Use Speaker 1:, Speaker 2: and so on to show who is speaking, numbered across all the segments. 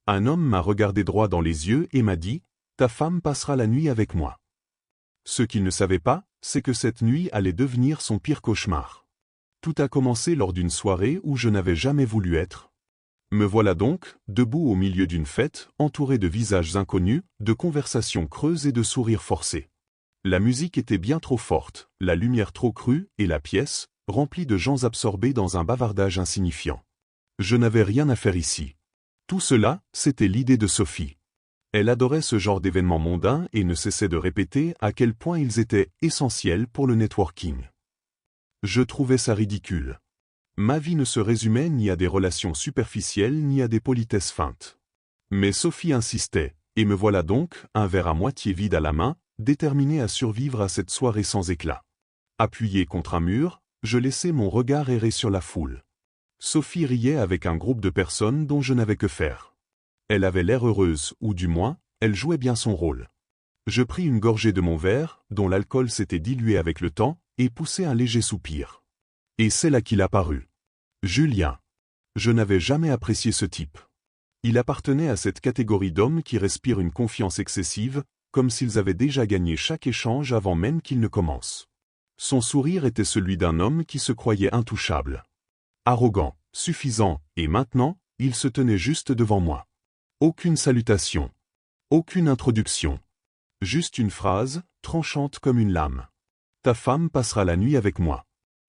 Speaker 1: Un homme m'a regardé droit dans les yeux et m'a dit « Ta femme passera la nuit avec moi ». Ce qu'il ne savait pas, c'est que cette nuit allait devenir son pire cauchemar. Tout a commencé lors d'une soirée où je n'avais jamais voulu être. Me voilà donc, debout au milieu d'une fête, entouré de visages inconnus, de conversations creuses et de sourires forcés. La musique était bien trop forte, la lumière trop crue, et la pièce, remplie de gens absorbés dans un bavardage insignifiant. Je n'avais rien à faire ici. Tout cela, c'était l'idée de Sophie. Elle adorait ce genre d'événements mondains et ne cessait de répéter à quel point ils étaient essentiels pour le networking. Je trouvais ça ridicule. Ma vie ne se résumait ni à des relations superficielles ni à des politesses feintes. Mais Sophie insistait, et me voilà donc, un verre à moitié vide à la main, déterminé à survivre à cette soirée sans éclat. Appuyé contre un mur, je laissais mon regard errer sur la foule. Sophie riait avec un groupe de personnes dont je n'avais que faire. Elle avait l'air heureuse, ou du moins, elle jouait bien son rôle. Je pris une gorgée de mon verre, dont l'alcool s'était dilué avec le temps, et poussai un léger soupir. Et c'est là qu'il apparut. Julien. Je n'avais jamais apprécié ce type. Il appartenait à cette catégorie d'hommes qui respirent une confiance excessive, comme s'ils avaient déjà gagné chaque échange avant même qu'il ne commence. Son sourire était celui d'un homme qui se croyait intouchable. Arrogant, suffisant, et maintenant, il se tenait juste devant moi. Aucune salutation. Aucune introduction. Juste une phrase, tranchante comme une lame. Ta femme passera la nuit avec moi.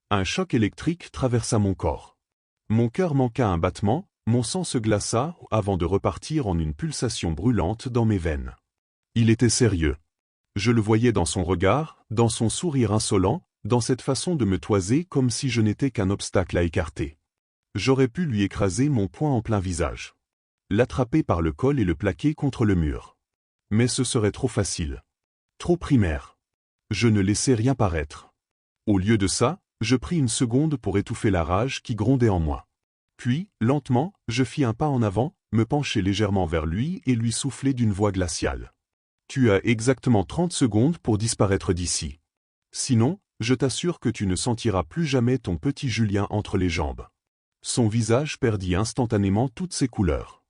Speaker 1: Un choc électrique traversa mon corps. Mon cœur manqua un battement, mon sang se glaça avant de repartir en une pulsation brûlante dans mes veines. Il était sérieux. Je le voyais dans son regard, dans son sourire insolent, dans cette façon de me toiser comme si je n'étais qu'un obstacle à écarter. J'aurais pu lui écraser mon poing en plein visage. L'attraper par le col et le plaquer contre le mur. Mais ce serait trop facile. Trop primaire. Je ne laissais rien paraître. Au lieu de ça, je pris une seconde pour étouffer la rage qui grondait en moi. Puis, lentement, je fis un pas en avant, me penchai légèrement vers lui et lui soufflai d'une voix glaciale. Tu as exactement 30 secondes pour disparaître d'ici. Sinon, je t'assure que tu ne sentiras plus jamais ton petit Julien entre les jambes. Son visage perdit instantanément toutes ses couleurs.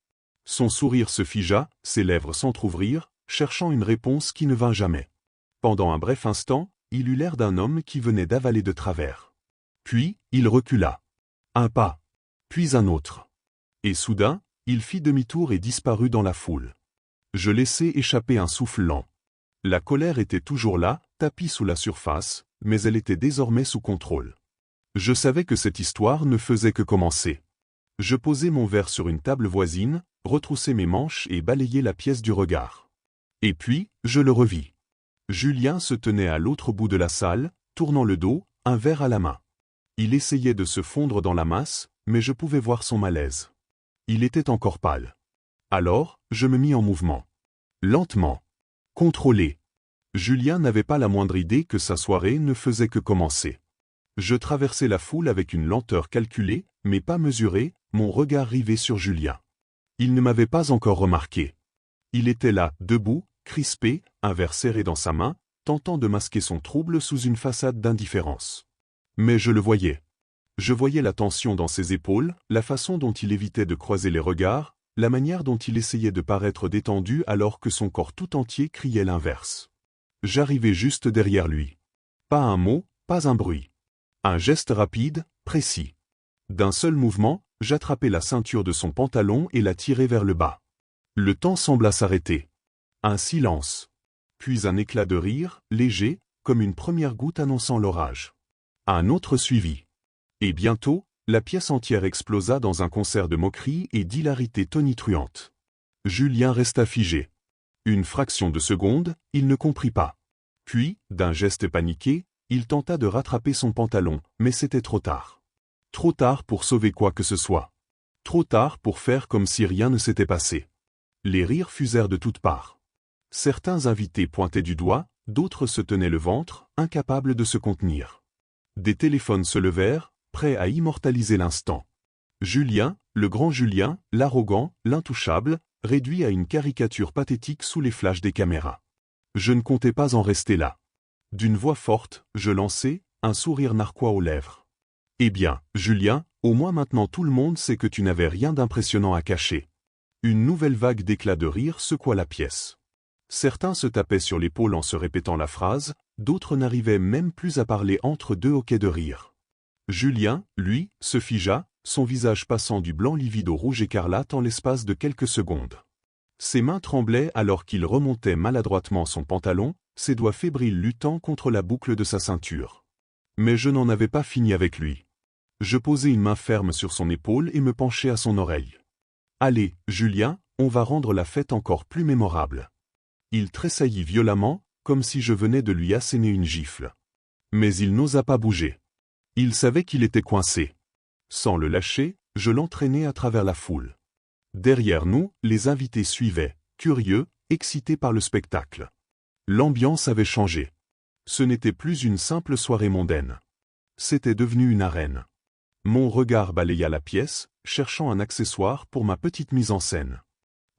Speaker 1: Son sourire se figea, ses lèvres s'entr'ouvrirent, cherchant une réponse qui ne vint jamais. Pendant un bref instant, il eut l'air d'un homme qui venait d'avaler de travers. Puis, il recula. Un pas. Puis un autre. Et soudain, il fit demi-tour et disparut dans la foule. Je laissai échapper un souffle lent. La colère était toujours là, tapie sous la surface, mais elle était désormais sous contrôle. Je savais que cette histoire ne faisait que commencer. Je posai mon verre sur une table voisine, retroussai mes manches et balayai la pièce du regard. Et puis, je le revis. Julien se tenait à l'autre bout de la salle, tournant le dos, un verre à la main. Il essayait de se fondre dans la masse, mais je pouvais voir son malaise. Il était encore pâle. Alors, je me mis en mouvement. Lentement. Contrôlé. Julien n'avait pas la moindre idée que sa soirée ne faisait que commencer. Je traversai la foule avec une lenteur calculée, mais pas mesurée, mon regard rivé sur Julien. Il ne m'avait pas encore remarqué. Il était là, debout, crispé, un verre serré dans sa main, tentant de masquer son trouble sous une façade d'indifférence. Mais je le voyais. Je voyais la tension dans ses épaules, la façon dont il évitait de croiser les regards, la manière dont il essayait de paraître détendu alors que son corps tout entier criait l'inverse. J'arrivais juste derrière lui. Pas un mot, pas un bruit. Un geste rapide, précis. D'un seul mouvement, j'attrapai la ceinture de son pantalon et la tirai vers le bas. Le temps sembla s'arrêter. Un silence. Puis un éclat de rire, léger, comme une première goutte annonçant l'orage. Un autre suivit. Et bientôt, la pièce entière explosa dans un concert de moqueries et d'hilarité tonitruante. Julien resta figé. Une fraction de seconde, il ne comprit pas. Puis, d'un geste paniqué, il tenta de rattraper son pantalon, mais c'était trop tard. Trop tard pour sauver quoi que ce soit. Trop tard pour faire comme si rien ne s'était passé. Les rires fusèrent de toutes parts. Certains invités pointaient du doigt, d'autres se tenaient le ventre, incapables de se contenir. Des téléphones se levèrent, prêts à immortaliser l'instant. Julien, le grand Julien, l'arrogant, l'intouchable, réduit à une caricature pathétique sous les flashs des caméras. Je ne comptais pas en rester là. D'une voix forte, je lançai, un sourire narquois aux lèvres. Eh bien, Julien, au moins maintenant tout le monde sait que tu n'avais rien d'impressionnant à cacher. Une nouvelle vague d'éclats de rire secoua la pièce. Certains se tapaient sur l'épaule en se répétant la phrase, d'autres n'arrivaient même plus à parler entre deux hoquets de rire. Julien, lui, se figea, son visage passant du blanc livide au rouge écarlate en l'espace de quelques secondes. Ses mains tremblaient alors qu'il remontait maladroitement son pantalon, ses doigts fébriles luttant contre la boucle de sa ceinture. Mais je n'en avais pas fini avec lui. Je posai une main ferme sur son épaule et me penchai à son oreille. « Allez, Julien, on va rendre la fête encore plus mémorable. » Il tressaillit violemment, comme si je venais de lui asséner une gifle. Mais il n'osa pas bouger. Il savait qu'il était coincé. Sans le lâcher, je l'entraînai à travers la foule. Derrière nous, les invités suivaient, curieux, excités par le spectacle. L'ambiance avait changé. Ce n'était plus une simple soirée mondaine. C'était devenu une arène. Mon regard balaya la pièce, cherchant un accessoire pour ma petite mise en scène.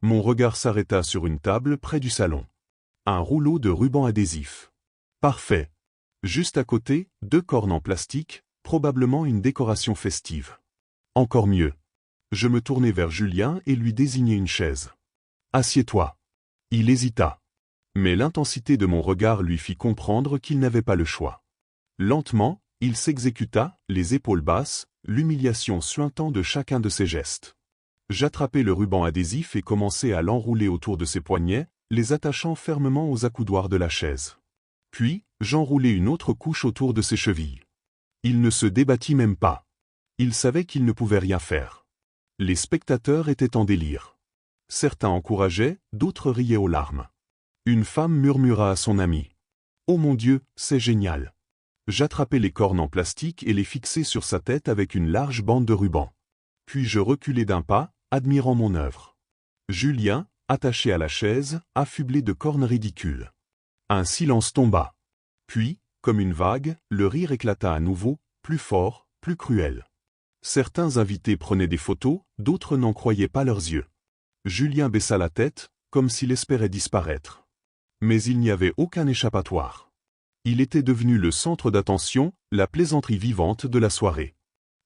Speaker 1: Mon regard s'arrêta sur une table près du salon. Un rouleau de ruban adhésif. Parfait. Juste à côté, 2 cornes en plastique, probablement une décoration festive. Encore mieux. Je me tournai vers Julien et lui désignai une chaise. « Assieds-toi. » Il hésita. Mais l'intensité de mon regard lui fit comprendre qu'il n'avait pas le choix. Lentement, il s'exécuta, les épaules basses, l'humiliation suintant de chacun de ses gestes. J'attrapai le ruban adhésif et commençai à l'enrouler autour de ses poignets, les attachant fermement aux accoudoirs de la chaise. Puis, j'enroulai une autre couche autour de ses chevilles. Il ne se débattit même pas. Il savait qu'il ne pouvait rien faire. Les spectateurs étaient en délire. Certains encourageaient, d'autres riaient aux larmes. Une femme murmura à son ami. « Oh mon Dieu, c'est génial !» J'attrapai les cornes en plastique et les fixai sur sa tête avec une large bande de ruban. Puis je reculai d'un pas, admirant mon œuvre. Julien, attaché à la chaise, affublé de cornes ridicules. Un silence tomba. Puis, comme une vague, le rire éclata à nouveau, plus fort, plus cruel. Certains invités prenaient des photos, d'autres n'en croyaient pas leurs yeux. Julien baissa la tête, comme s'il espérait disparaître. Mais il n'y avait aucun échappatoire. Il était devenu le centre d'attention, la plaisanterie vivante de la soirée.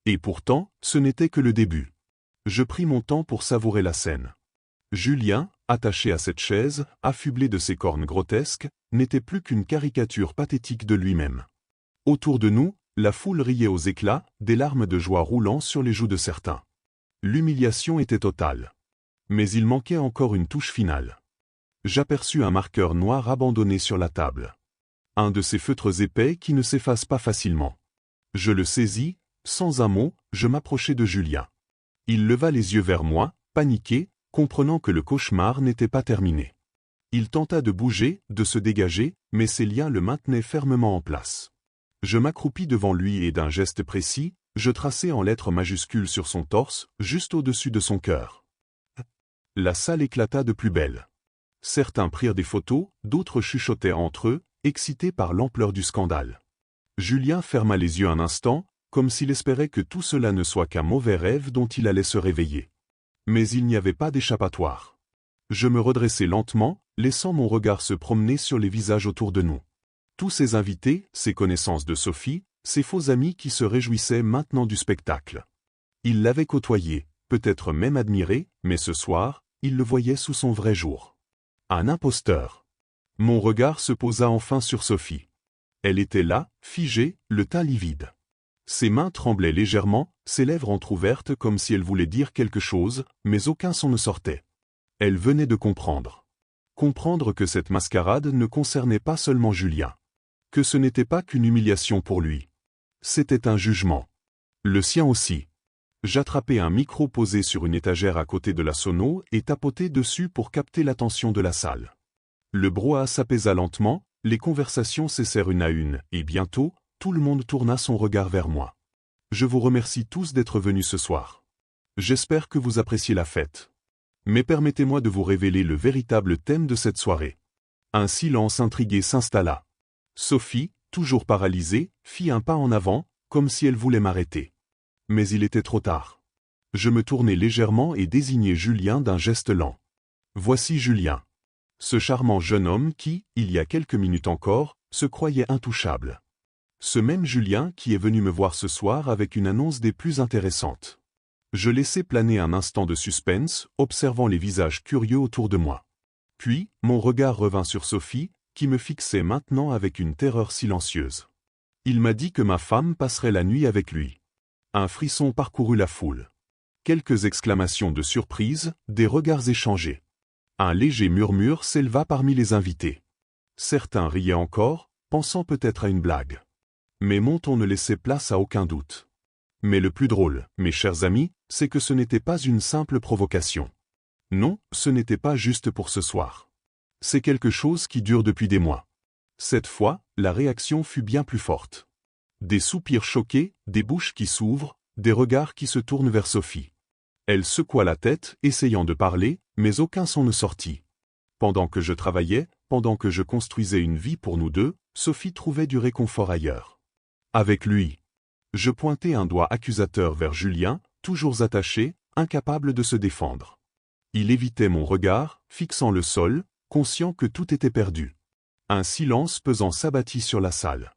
Speaker 1: Et pourtant, ce n'était que le début. Je pris mon temps pour savourer la scène. Julien, attaché à cette chaise, affublé de ses cornes grotesques, n'était plus qu'une caricature pathétique de lui-même. Autour de nous, la foule riait aux éclats, des larmes de joie roulant sur les joues de certains. L'humiliation était totale. Mais il manquait encore une touche finale. J'aperçus un marqueur noir abandonné sur la table. Un de ces feutres épais qui ne s'effacent pas facilement. Je le saisis, sans un mot, je m'approchai de Julien. Il leva les yeux vers moi, paniqué, comprenant que le cauchemar n'était pas terminé. Il tenta de bouger, de se dégager, mais ses liens le maintenaient fermement en place. Je m'accroupis devant lui et d'un geste précis, je traçai en lettres majuscules sur son torse, juste au-dessus de son cœur. La salle éclata de plus belle. Certains prirent des photos, d'autres chuchotaient entre eux, excités par l'ampleur du scandale. Julien ferma les yeux un instant, comme s'il espérait que tout cela ne soit qu'un mauvais rêve dont il allait se réveiller. Mais il n'y avait pas d'échappatoire. Je me redressai lentement, laissant mon regard se promener sur les visages autour de nous. Tous ces invités, ces connaissances de Sophie, ces faux amis qui se réjouissaient maintenant du spectacle. Ils l'avaient côtoyé, peut-être même admiré, mais ce soir, ils le voyaient sous son vrai jour. Un imposteur. Mon regard se posa enfin sur Sophie. Elle était là, figée, le teint livide. Ses mains tremblaient légèrement, ses lèvres entr'ouvertes comme si elle voulait dire quelque chose, mais aucun son ne sortait. Elle venait de comprendre. Comprendre que cette mascarade ne concernait pas seulement Julien. Que ce n'était pas qu'une humiliation pour lui. C'était un jugement. Le sien aussi. J'attrapai un micro posé sur une étagère à côté de la sono et tapotai dessus pour capter l'attention de la salle. Le brouhaha s'apaisa lentement, les conversations cessèrent une à une, et bientôt, tout le monde tourna son regard vers moi. Je vous remercie tous d'être venus ce soir. J'espère que vous appréciez la fête. Mais permettez-moi de vous révéler le véritable thème de cette soirée. Un silence intrigué s'installa. Sophie, toujours paralysée, fit un pas en avant, comme si elle voulait m'arrêter. Mais il était trop tard. Je me tournai légèrement et désignai Julien d'un geste lent. Voici Julien. Ce charmant jeune homme qui, il y a quelques minutes encore, se croyait intouchable. Ce même Julien qui est venu me voir ce soir avec une annonce des plus intéressantes. Je laissai planer un instant de suspense, observant les visages curieux autour de moi. Puis, mon regard revint sur Sophie, qui me fixait maintenant avec une terreur silencieuse. Il m'a dit que ma femme passerait la nuit avec lui. Un frisson parcourut la foule. Quelques exclamations de surprise, des regards échangés. Un léger murmure s'éleva parmi les invités. Certains riaient encore, pensant peut-être à une blague. Mais mon ton ne laissait place à aucun doute. Mais le plus drôle, mes chers amis, c'est que ce n'était pas une simple provocation. Non, ce n'était pas juste pour ce soir. C'est quelque chose qui dure depuis des mois. Cette fois, la réaction fut bien plus forte. Des soupirs choqués, des bouches qui s'ouvrent, des regards qui se tournent vers Sophie. Elle secoua la tête, essayant de parler, mais aucun son ne sortit. Pendant que je travaillais, pendant que je construisais une vie pour nous deux, Sophie trouvait du réconfort ailleurs. Avec lui. Je pointai un doigt accusateur vers Julien, toujours attaché, incapable de se défendre. Il évitait mon regard, fixant le sol, conscient que tout était perdu. Un silence pesant s'abattit sur la salle.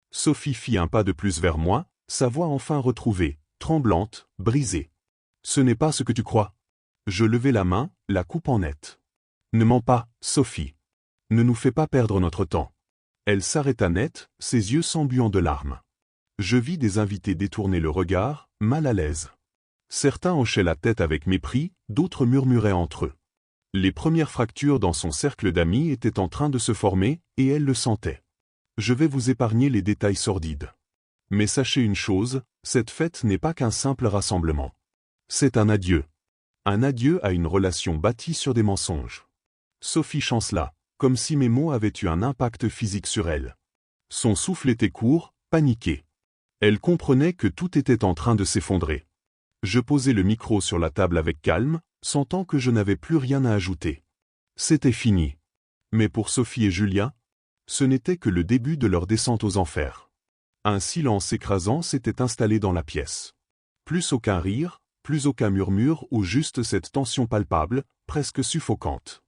Speaker 1: Sophie fit un pas de plus vers moi, sa voix enfin retrouvée, tremblante, brisée. « Ce n'est pas ce que tu crois. » Je levai la main, la coupant net. « Ne mens pas, Sophie. Ne nous fais pas perdre notre temps. » Elle s'arrêta net, ses yeux s'embuant de larmes. Je vis des invités détourner le regard, mal à l'aise. Certains hochaient la tête avec mépris, d'autres murmuraient entre eux. Les premières fractures dans son cercle d'amis étaient en train de se former, et elle le sentait. Je vais vous épargner les détails sordides. Mais sachez une chose, cette fête n'est pas qu'un simple rassemblement. C'est un adieu. Un adieu à une relation bâtie sur des mensonges. Sophie chancela, comme si mes mots avaient eu un impact physique sur elle. Son souffle était court, paniqué. Elle comprenait que tout était en train de s'effondrer. Je posai le micro sur la table avec calme, sentant que je n'avais plus rien à ajouter. C'était fini. Mais pour Sophie et Julien, ce n'était que le début de leur descente aux enfers. Un silence écrasant s'était installé dans la pièce. Plus aucun rire, plus aucun murmure ou juste cette tension palpable, presque suffocante.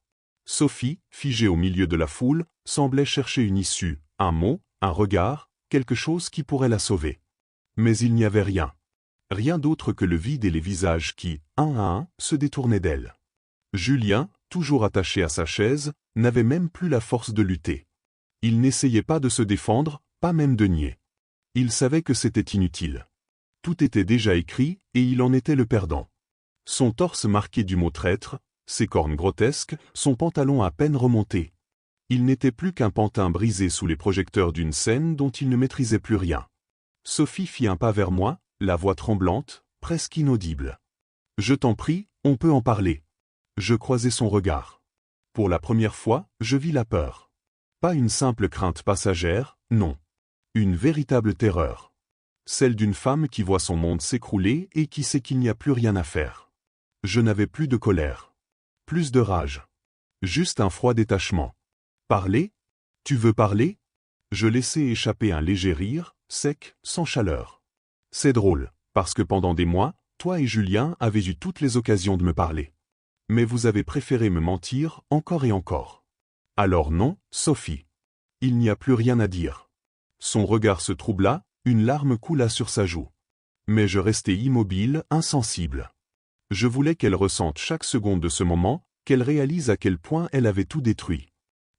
Speaker 1: Sophie, figée au milieu de la foule, semblait chercher une issue, un mot, un regard, quelque chose qui pourrait la sauver. Mais il n'y avait rien. Rien d'autre que le vide et les visages qui, un à un, se détournaient d'elle. Julien, toujours attaché à sa chaise, n'avait même plus la force de lutter. Il n'essayait pas de se défendre, pas même de nier. Il savait que c'était inutile. Tout était déjà écrit, et il en était le perdant. Son torse marqué du mot traître, ses cornes grotesques, son pantalon à peine remonté. Il n'était plus qu'un pantin brisé sous les projecteurs d'une scène dont il ne maîtrisait plus rien. Sophie fit un pas vers moi, la voix tremblante, presque inaudible. « Je t'en prie, on peut en parler. » Je croisai son regard. Pour la première fois, je vis la peur. Pas une simple crainte passagère, non. Une véritable terreur. Celle d'une femme qui voit son monde s'écrouler et qui sait qu'il n'y a plus rien à faire. Je n'avais plus de colère. Plus de rage. Juste un froid détachement. « Parler ? Tu veux parler ?» Je laissai échapper un léger rire, sec, sans chaleur. « C'est drôle, parce que pendant des mois, toi et Julien avez eu toutes les occasions de me parler. Mais vous avez préféré me mentir encore et encore. Alors non, Sophie. Il n'y a plus rien à dire. » Son regard se troubla, une larme coula sur sa joue. Mais je restai immobile, insensible. Je voulais qu'elle ressente chaque seconde de ce moment, qu'elle réalise à quel point elle avait tout détruit.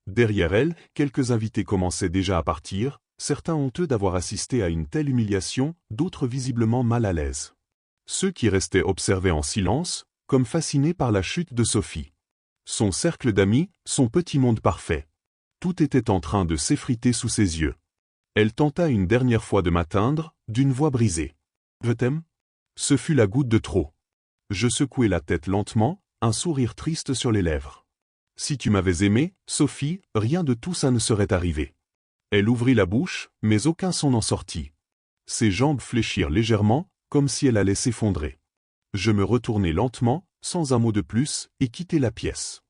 Speaker 1: Derrière elle, quelques invités commençaient déjà à partir, certains honteux d'avoir assisté à une telle humiliation, d'autres visiblement mal à l'aise. Ceux qui restaient observaient en silence, comme fascinés par la chute de Sophie. Son cercle d'amis, son petit monde parfait. Tout était en train de s'effriter sous ses yeux. Elle tenta une dernière fois de m'atteindre, d'une voix brisée. « Je t'aime ?» Ce fut la goutte de trop. Je secouai la tête lentement, un sourire triste sur les lèvres. « Si tu m'avais aimé, Sophie, rien de tout ça ne serait arrivé. » Elle ouvrit la bouche, mais aucun son n'en sortit. Ses jambes fléchirent légèrement, comme si elle allait s'effondrer. Je me retournai lentement, sans un mot de plus, et quittai la pièce.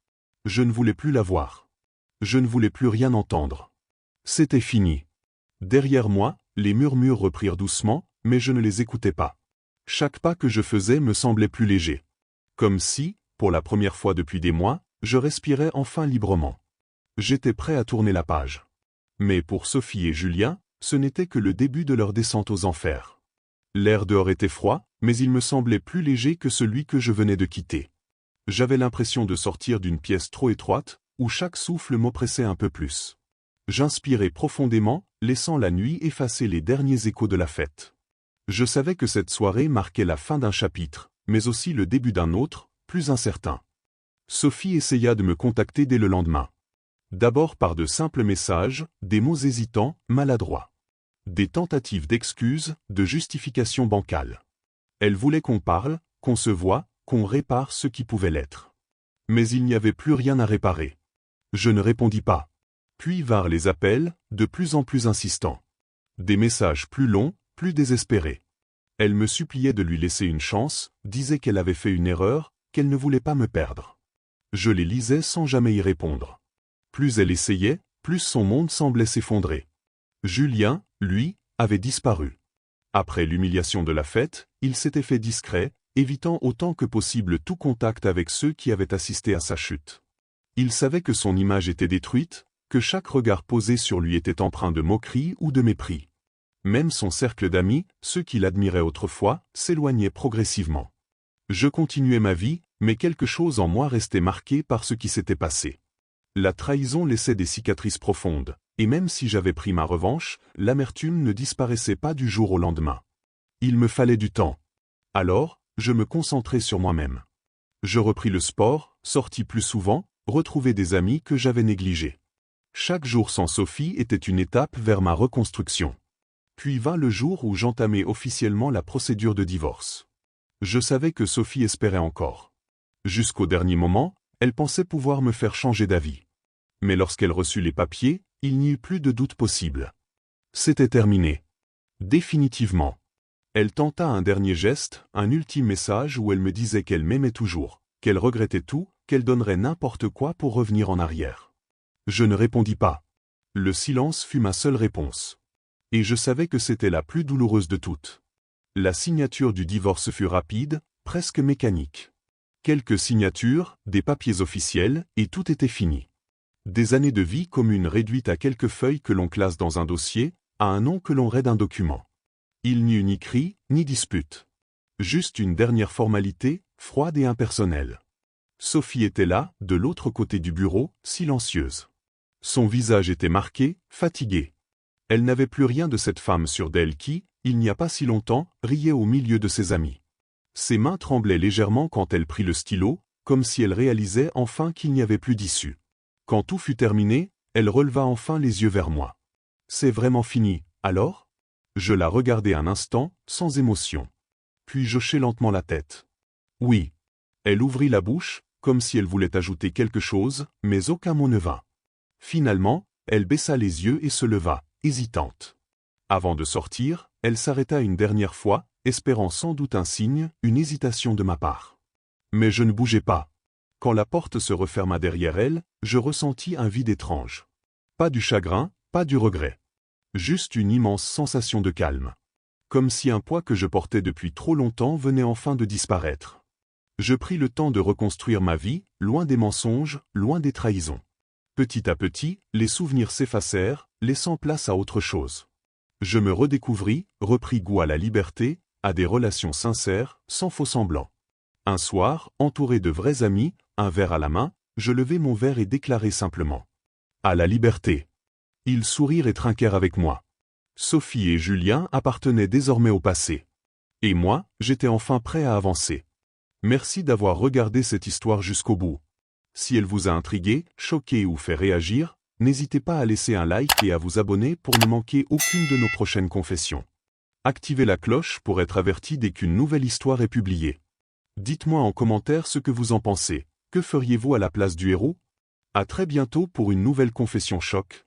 Speaker 1: Je ne voulais plus la voir. Je ne voulais plus rien entendre. C'était fini. Derrière moi, les murmures reprirent doucement, mais je ne les écoutais pas. Chaque pas que je faisais me semblait plus léger. Comme si, pour la première fois depuis des mois, je respirais enfin librement. J'étais prêt à tourner la page. Mais pour Sophie et Julien, ce n'était que le début de leur descente aux enfers. L'air dehors était froid, mais il me semblait plus léger que celui que je venais de quitter. J'avais l'impression de sortir d'une pièce trop étroite, où chaque souffle m'oppressait un peu plus. J'inspirais profondément, laissant la nuit effacer les derniers échos de la fête. Je savais que cette soirée marquait la fin d'un chapitre, mais aussi le début d'un autre, plus incertain. Sophie essaya de me contacter dès le lendemain. D'abord par de simples messages, des mots hésitants, maladroits. Des tentatives d'excuses, de justifications bancales. Elle voulait qu'on parle, qu'on se voie, qu'on répare ce qui pouvait l'être. Mais il n'y avait plus rien à réparer. Je ne répondis pas. Puis vinrent les appels, de plus en plus insistants. Des messages plus longs, plus désespérés. Elle me suppliait de lui laisser une chance, disait qu'elle avait fait une erreur, qu'elle ne voulait pas me perdre. Je les lisais sans jamais y répondre. Plus elle essayait, plus son monde semblait s'effondrer. Julien, lui, avait disparu. Après l'humiliation de la fête, il s'était fait discret, évitant autant que possible tout contact avec ceux qui avaient assisté à sa chute. Il savait que son image était détruite, que chaque regard posé sur lui était empreint de moquerie ou de mépris. Même son cercle d'amis, ceux qui l'admiraient autrefois, s'éloignaient progressivement. Je continuais ma vie, mais quelque chose en moi restait marqué par ce qui s'était passé. La trahison laissait des cicatrices profondes, et même si j'avais pris ma revanche, l'amertume ne disparaissait pas du jour au lendemain. Il me fallait du temps. Alors, je me concentrai sur moi-même. Je repris le sport, sortis plus souvent, retrouvai des amis que j'avais négligés. Chaque jour sans Sophie était une étape vers ma reconstruction. Puis vint le jour où j'entamai officiellement la procédure de divorce. Je savais que Sophie espérait encore. Jusqu'au dernier moment, elle pensait pouvoir me faire changer d'avis. Mais lorsqu'elle reçut les papiers, il n'y eut plus de doute possible. C'était terminé. Définitivement. Elle tenta un dernier geste, un ultime message où elle me disait qu'elle m'aimait toujours, qu'elle regrettait tout, qu'elle donnerait n'importe quoi pour revenir en arrière. Je ne répondis pas. Le silence fut ma seule réponse. Et je savais que c'était la plus douloureuse de toutes. La signature du divorce fut rapide, presque mécanique. Quelques signatures, des papiers officiels, et tout était fini. Des années de vie commune réduites à quelques feuilles que l'on classe dans un dossier, à un nom que l'on raie d'un document. Il n'y eut ni cri, ni dispute. Juste une dernière formalité, froide et impersonnelle. Sophie était là, de l'autre côté du bureau, silencieuse. Son visage était marqué, fatigué. Elle n'avait plus rien de cette femme sûre d'elle qui, il n'y a pas si longtemps, riait au milieu de ses amis. Ses mains tremblaient légèrement quand elle prit le stylo, comme si elle réalisait enfin qu'il n'y avait plus d'issue. Quand tout fut terminé, elle releva enfin les yeux vers moi. « C'est vraiment fini, alors ?» Je la regardai un instant, sans émotion. Puis j'hochai lentement la tête. « Oui. » Elle ouvrit la bouche, comme si elle voulait ajouter quelque chose, mais aucun mot ne vint. Finalement, elle baissa les yeux et se leva, hésitante. Avant de sortir, elle s'arrêta une dernière fois, espérant sans doute un signe, une hésitation de ma part. Mais je ne bougeai pas. Quand la porte se referma derrière elle, je ressentis un vide étrange. Pas du chagrin, pas du regret. Juste une immense sensation de calme. Comme si un poids que je portais depuis trop longtemps venait enfin de disparaître. Je pris le temps de reconstruire ma vie, loin des mensonges, loin des trahisons. Petit à petit, les souvenirs s'effacèrent, laissant place à autre chose. Je me redécouvris, repris goût à la liberté, à des relations sincères, sans faux-semblants. Un soir, entouré de vrais amis, un verre à la main, je levai mon verre et déclarai simplement « À la liberté !» Ils sourirent et trinquèrent avec moi. Sophie et Julien appartenaient désormais au passé. Et moi, j'étais enfin prêt à avancer. Merci d'avoir regardé cette histoire jusqu'au bout. Si elle vous a intrigué, choqué ou fait réagir, n'hésitez pas à laisser un like et à vous abonner pour ne manquer aucune de nos prochaines confessions. Activez la cloche pour être averti dès qu'une nouvelle histoire est publiée. Dites-moi en commentaire ce que vous en pensez. Que feriez-vous à la place du héros? À très bientôt pour une nouvelle confession choc.